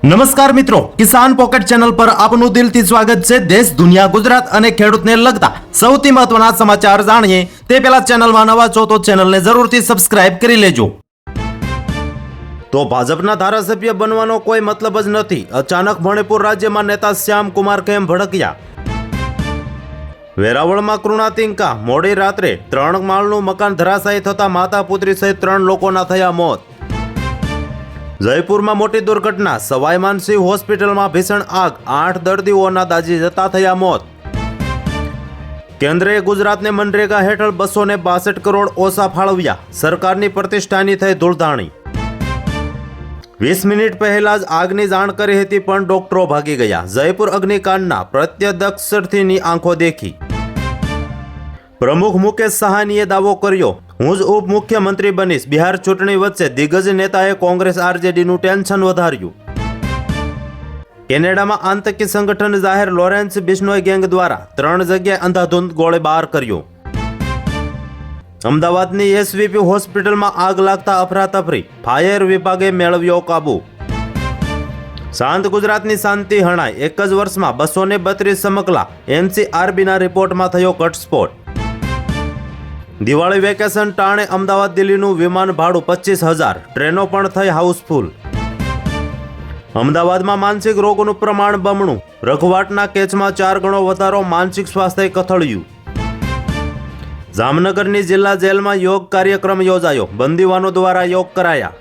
નમસ્કાર મિત્રો, કિસાન pocket channel પર આપનું દિલથી સ્વાગત છે। દેશ, દુનિયા, ગુજરાત અને ખેડૂતને લગતા સૌથી મહત્વના સમાચાર જાણીએ તે પહેલા ચેનલમાં નવા છો તો ચેનલને જરૂરથી સબસ્ક્રાઇબ કરી લેજો। તો ભાજપના ધારાસભ્ય બનવાનો કોઈ મતલબ જ નથી, અચાનક મણિપુર રાજ્યમાં નેતા શ્યામ કુમાર કેમ ભડક્યા। વેરાવળમાં કૃણાતિંકા, મોડી રાત્રે 3 માળનું મકાન ધરાશાયી થતા માતા પુત્રી સહિત 3 લોકોના થયા મોત। જયપુરમાં મોટી દુર્ઘટના, સવાઈ માનસિંહ હોસ્પિટલમાં ભીષણ આગ, 8 દર્દીઓના દાઝી જતા થયા મોત। કેન્દ્રએ ગુજરાતને મનરેગા હેઠળ 262 કરોડ ઓછા ફાળવ્યા, સરકારની પ્રતિષ્ઠાની થઈ ધૂળધાણી। 20 મિનિટ પહેલા જ આગની જાણ કરી હતી પણ ડોક્ટરો ભાગી ગયા, જયપુર અગ્નિકાંડના પ્રત્યક્ષદર્શીની આંખો દેખી। પ્રમુખ મુકેશ સાહનીએ દાવો કર્યો, હું જ ઉપમુખ્યમંત્રી બનીશ। બિહાર ચૂંટણી વચ્ચે દિગ્ગજ નેતાએ કોંગ્રેસ આરજેડીનું ટેન્શન વધાર્યું। કેનેડામાં આતંકી સંગઠન જાહેર લોરેન્સ બિશ્નોઈ ગેંગ દ્વારા 3 જગ્યાએ અંધાધૂંધ ગોળીબાર કર્યો। અમદાવાદની એસવીપી હોસ્પિટલમાં આગ લાગતા અફરાતફરી, ફાયર વિભાગે મેળવ્યો કાબુ। શાંત ગુજરાતની શાંતિ હણાય, એક જ વર્ષમાં 232 સમકલા, એનસીઆરબીના રિપોર્ટમાં થયો ઘટસ્ફોટ। દિવાળી વેકેશન ટાણે અમદાવાદ દિલ્હીનું વિમાન ભાડું 25,000, ટ્રેનો પણ થઈ હાઉસફુલ। અમદાવાદમાં માનસિક રોગનું પ્રમાણ બમણું, રઘવાટના કેસમાં 4 ગણો વધારો, માનસિક સ્વાસ્થ્ય કથળ્યું। જામનગરની જિલ્લા જેલમાં યોગ કાર્યક્રમ યોજાયો, બંદીવાનો દ્વારા યોગ કરાયા।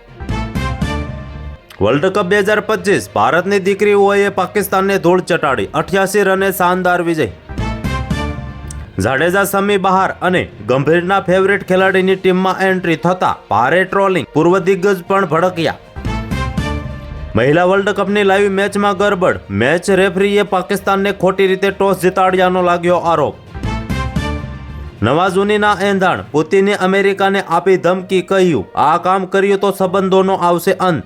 વર્લ્ડ કપ 2025, ભારતની દીકરીઓએ પાકિસ્તાનને ધૂળ ચટાડી, 88 રને શાનદાર વિજય। જાડેજા સમી બહાર અને ગંભીરના ફેવરિટ ખેલાડીની ટીમમાં એન્ટ્રી થતા ભારે ટ્રોલિંગ, પૂર્વ દિગ્ગજ પણ ભડક્યા। મહિલા વર્લ્ડ કપની લાઈવ મેચમાં ગરબડ, મેચ રેફરીએ પાકિસ્તાનને ખોટી રીતે ટોસ જીતાડ્યાનો લાગ્યો આરોપ। નવાઝુનીના એંધાણ, પુતિને અમેરિકાને આપી ધમકી, કહ્યું આ કામ કર્યું તો સંબંધોનો આવશે અંત।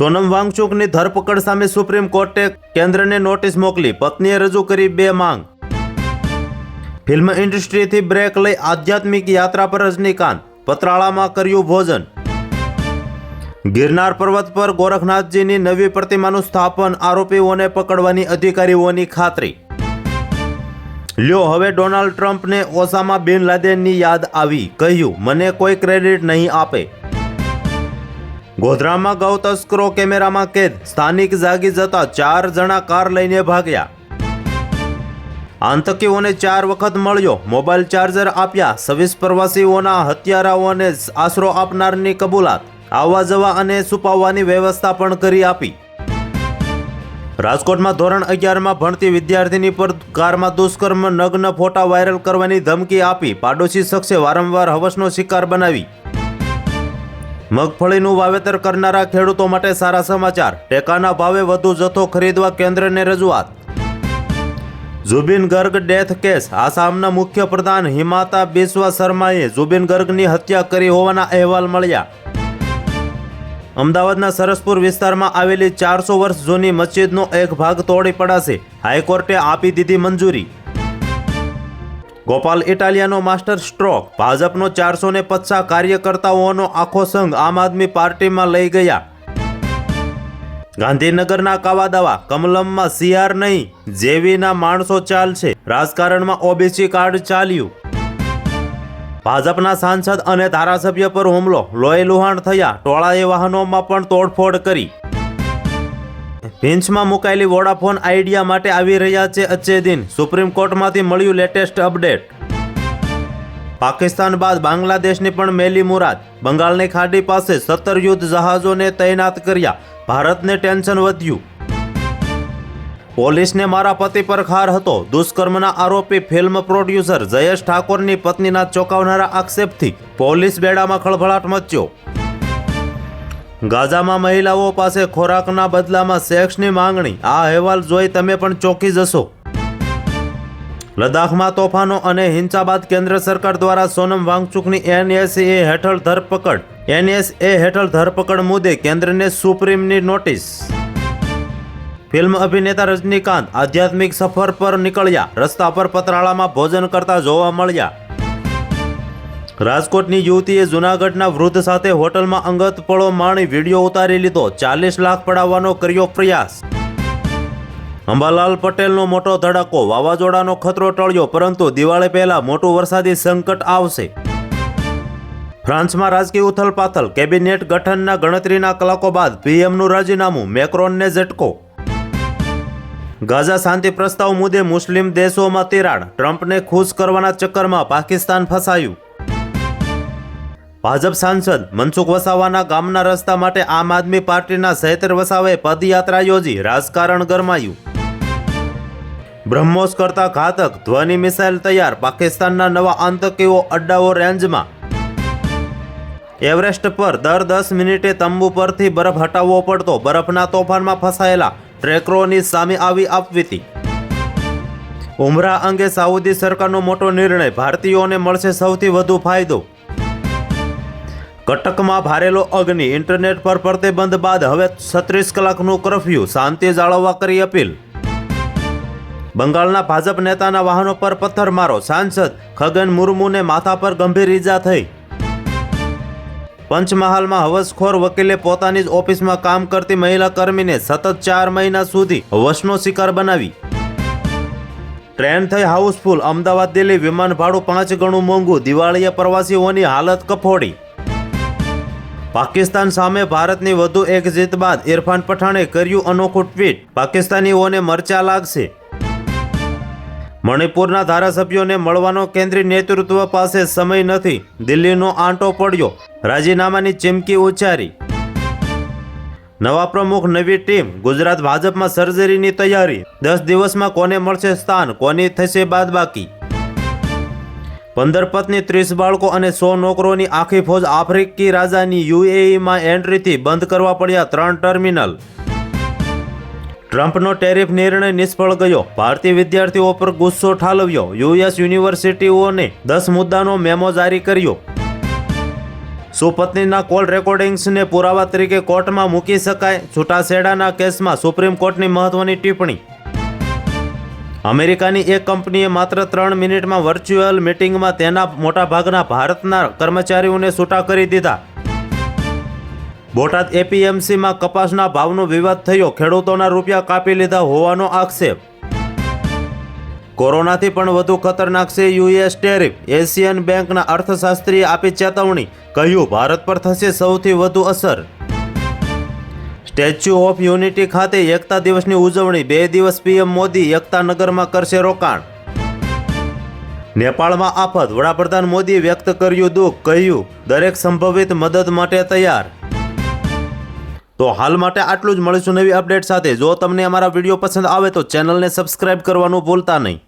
સોનમ વાંગચુકની ધરપકડ સામે સુપ્રીમ કોર્ટે કેન્દ્રને નોટિસ મોકલી, પત્નીએ રજૂ કરી 2 માંગ। ફિલ્મ ઇન્ડસ્ટ્રીથી બ્રેક લઈ આધ્યાત્મિક યાત્રા પર રજનીકાંત, પતરાળામાં કર્યું ભોજન। ગિરનાર પર્વત પર ગોરખનાથજીની નવી પ્રતિમાનું સ્થાપન, આરોપીઓને પકડવાની અધિકારીઓની ખાતરી। લ્યો, હવે ડોનાલ્ડ ટ્રમ્પને ઓસામા બિન લાદેનની યાદ આવી, કહ્યું મને કોઈ ક્રેડિટ નહીં આપે। ગોધરામાં ગૌ તસ્કરો કેમેરામાં કેદ, સ્થાનિક જાગી જતા 4 જણા કાર લઈને ભાગ્યા। આતંકીઓને 4 વખત મળ્યો, મોબાઈલ ચાર્જર આપ્યા, 26 પ્રવાસીઓના હત્યારાઓને આશરો આપનારની કબૂલાત, આવવા જવા અને છુપાવવાની વ્યવસ્થા પણ કરી આપી। રાજકોટમાં ધોરણ 11માં ભણતી વિદ્યાર્થીની પર કારમાં દુષ્કર્મ, નગ્ન ફોટા વાયરલ કરવાની ધમકી આપી, પાડોશી શખ્સે વારંવાર હવસનો શિકાર બનાવી। મગફળીનું વાવેતર કરનારા ખેડૂતો માટે સારા સમાચાર, ટેકાના ભાવે વધુ જથ્થો ખરીદવા કેન્દ્રને રજૂઆત। જુબિન ગર્ગ ડેથ કેસ, આસામના મુખ્ય પ્રધાન હિમાતા બિસ્વા શર્માએ જુબિન ગર્ગની હત્યા કરી હોવાના અહેવાલ મળ્યા। અમદાવાદના સરસપુર વિસ્તારમાં આવેલી 400 વર્ષ જૂની મસ્જિદનો એક ભાગ તોડી પડાશે, હાઈકોર્ટે આપી દીધી મંજૂરી। ગોપાલ ઇટાલિયાનો માસ્ટર સ્ટ્રોક, ભાજપનો 450 કાર્યકર્તાઓનો આખો સંઘ આમ આદમી પાર્ટીમાં લઈ ગયા। ગાંધીનગરના કાવાદાવા, કમલમમાં સીઆર નહીં, જેવીના માણસો ચાલશે, રાજકારણમાં ઓબીસી કાર્ડ ચાલ્યું। ભાજપના સાંસદ અને ધારાસભ્ય પર હુમલો, લોહી લુહાણ થયા, ટોળાએ વાહનોમાં પણ તોડફોડ કરી। ભીંસમાં મુકાયેલી વોડાફોન આઈડિયા માટે આવી રહ્યા છે અચ્છે દિન, સુપ્રીમ કોર્ટમાંથી મળ્યું લેટેસ્ટ અપડેટ। પાકિસ્તાન બાદ બાંગ્લાદેશની પણ મેલી મુરાદ, બંગાળની ખાડી પાસે 17 યુદ્ધ જહાજોને તૈનાત કર્યા, ભારતને ટેન્શન વધ્યું। પોલીસને મારા પતિ પર ખાર હતો, દુષ્કર્મના આરોપી ફિલ્મ પ્રોડ્યુસર જયેશ ઠાકોરની પત્નીના ચોંકાવનારા આક્ષેપથી પોલીસ બેડામાં ખળભળાટ મચ્યો। ગાઝામાં મહિલાઓ પાસે ખોરાકના બદલામાં સેક્સની માંગણી, આ અહેવાલ જોઈ તમે પણ ચોંકી જશો। લદ્દાખમાં તોફાનો અને હિંસા બાદ કેન્દ્ર સરકાર દ્વારા સોનમ વાંગચુકની એનએસએ હેઠળ ધરપકડ મુદ્દે કેન્દ્રને સુપ્રીમની નોટિસ। ફિલ્મ અભિનેતા રજનીકાંત આધ્યાત્મિક સફર પર નીકળ્યા, રસ્તા પર પતરાળામાં ભોજન કરતા જોવા મળ્યા। રાજકોટની યુવતીએ જૂનાગઢના વૃદ્ધ સાથે હોટલમાં અંગત પળો માણી વિડીયો ઉતારી લીધો. 40 લાખ પડાવવાનો કર્યો પ્રયાસ. અંબાલાલ પટેલનો મોટો ધડાકો. વાવાઝોડાનો ખતરો ટળ્યો, પરંતુ દિવાળી પહેલા મોટું વરસાદી સંકટ આવશે. ફ્રાન્સમાં રાજકીય ઉથલપાથલ. કેબિનેટ ગઠનના ગણતરીના કલાકો બાદ પીએમનું રાજીનામું. મેક્રોનને ઝટકો. ગાઝા શાંતિ પ્રસ્તાવ મુદ્દે મુસ્લિમ દેશોમાં તિરાડ. ટ્રમ્પને ખુશ કરવાના ચક્કરમાં પાકિસ્તાન ફસાયું. ભાજપ સાંસદ મનસુખ વસાવાના ગામના રસ્તા માટે આમ આદમી પાર્ટીના સૈતર વસાવાએ પદયાત્રા યોજી. રાજકારણ ગરમાયું. બ્રહ્મોસ કરતા ઘાતક ધ્વનિ મિસાઇલ તૈયાર. પાકિસ્તાનના નવા આતંકીઓ અડ્ડાઓ રેન્જમાં. એવરેસ્ટ પર દર 10 મિનિટે તંબુ પરથી બરફ હટાવવો પડતો. બરફના તોફાનમાં ફસાયેલા ટ્રેકરોની સામે આવી આપવીતી. ઉમરા અંગે સાઉદી સરકારનો મોટો નિર્ણય. ભારતીયોને મળશે સૌથી વધુ ફાયદો. કટકમાં ભારેલો અગ્નિ. ઇન્ટરનેટ પર પ્રતિબંધ બાદ હવે 36 કલાકનું કરફ્યુ. શાંતિ જાળવવા કરી અપીલ. બંગાળના ભાજપ નેતાના વાહનો પર પથ્થરમારો. સાંસદ ખગન મુર્મુને માથા પર ગંભીર ઈજા થઈ. પંચમહાલમાં હવસખોર વકીલે પોતાની જ ઓફિસમાં કામ કરતી મહિલા કર્મીને સતત 4 મહિના સુધી વશનો શિકાર બનાવી. ટ્રેન થઈ હાઉસફુલ. અમદાવાદ દિલ્હી વિમાન ભાડું 5 ગણું મોંઘું. દિવાળીએ પ્રવાસીઓની હાલત કફોડી. પાકિસ્તાન સામે ભારતની વધુ એક જીત બાદ ઇરફાન પઠાણે કર્યું અનોખું ટ્વીટ. પાકિસ્તાનીઓને મરચા લાગશે. મણિપુરના ધારાસભ્યોને મળવાનો કેન્દ્રીય નેતૃત્વ પાસે સમય નથી. દિલ્હીનો આંટો પડ્યો. રાજીનામાની ચીમકી ઉચ્ચારી. નવા પ્રમુખ, નવી ટીમ. ગુજરાત ભાજપમાં સર્જરીની તૈયારી. 10 દિવસમાં કોને મળશે સ્થાન, કોની થશે બાદબાકી. 15 પત્ની, 30 બાળકો અને 100 નોકરોની આખી ફોજ આફ્રિકી રાજાની યુએઈમાં એન્ટ્રીથી બંધ કરવા પડ્યા 3 ટર્મિનલ. ટ્રમ્પનો ટેરિફ નિર્ણય નિષ્ફળ ગયો. ભારતીય વિદ્યાર્થીઓ પર ગુસ્સો ઠાલવ્યો. યુએસ યુનિવર્સિટીઓને 10 મુદ્દાનો મેમો જારી કર્યો. સુપત્નીના કોલ રેકોર્ડિંગ્સને પુરાવા તરીકે કોર્ટમાં મૂકી શકાય. છૂટાછેડાના કેસમાં સુપ્રીમ કોર્ટની મહત્વની ટિપ્પણી. અમેરિકાની એક કંપનીએ માત્ર 3 મિનિટમાં વર્ચ્યુઅલ મીટિંગમાં તેના મોટાભાગના ભારતના કર્મચારીઓને છૂટા કરી દીધા. બોટાદ એપીએમસીમાં કપાસના ભાવનો વિવાદ થયો. ખેડૂતોના રૂપિયા કાપી લીધા હોવાનો આક્ષેપ. કોરોનાથી પણ વધુ ખતરનાક છે યુએસ ટેરિફ. એશિયન બેંકના અર્થશાસ્ત્રીએ આપી ચેતવણી. કહ્યું ભારત પર થશે સૌથી વધુ અસર. સ્ટેચ્યુ ઓફ યુનિટી ખાતે એકતા દિવસની ઉજવણી. 2 દિવસ પીએમ મોદી એકતા નગરમાં કરશે રોકાણ. નેપાળમાં આફત. વડાપ્રધાન મોદીએ વ્યક્ત કર્યું દુઃખ. કહ્યું દરેક સંભવિત મદદ માટે તૈયાર. તો હાલ માટે આટલું જ. મળીશું નવી અપડેટ સાથે. જો તમને અમારા વિડીયો પસંદ આવે તો ચેનલને સબસ્ક્રાઇબ કરવાનું ભૂલતા નહીં.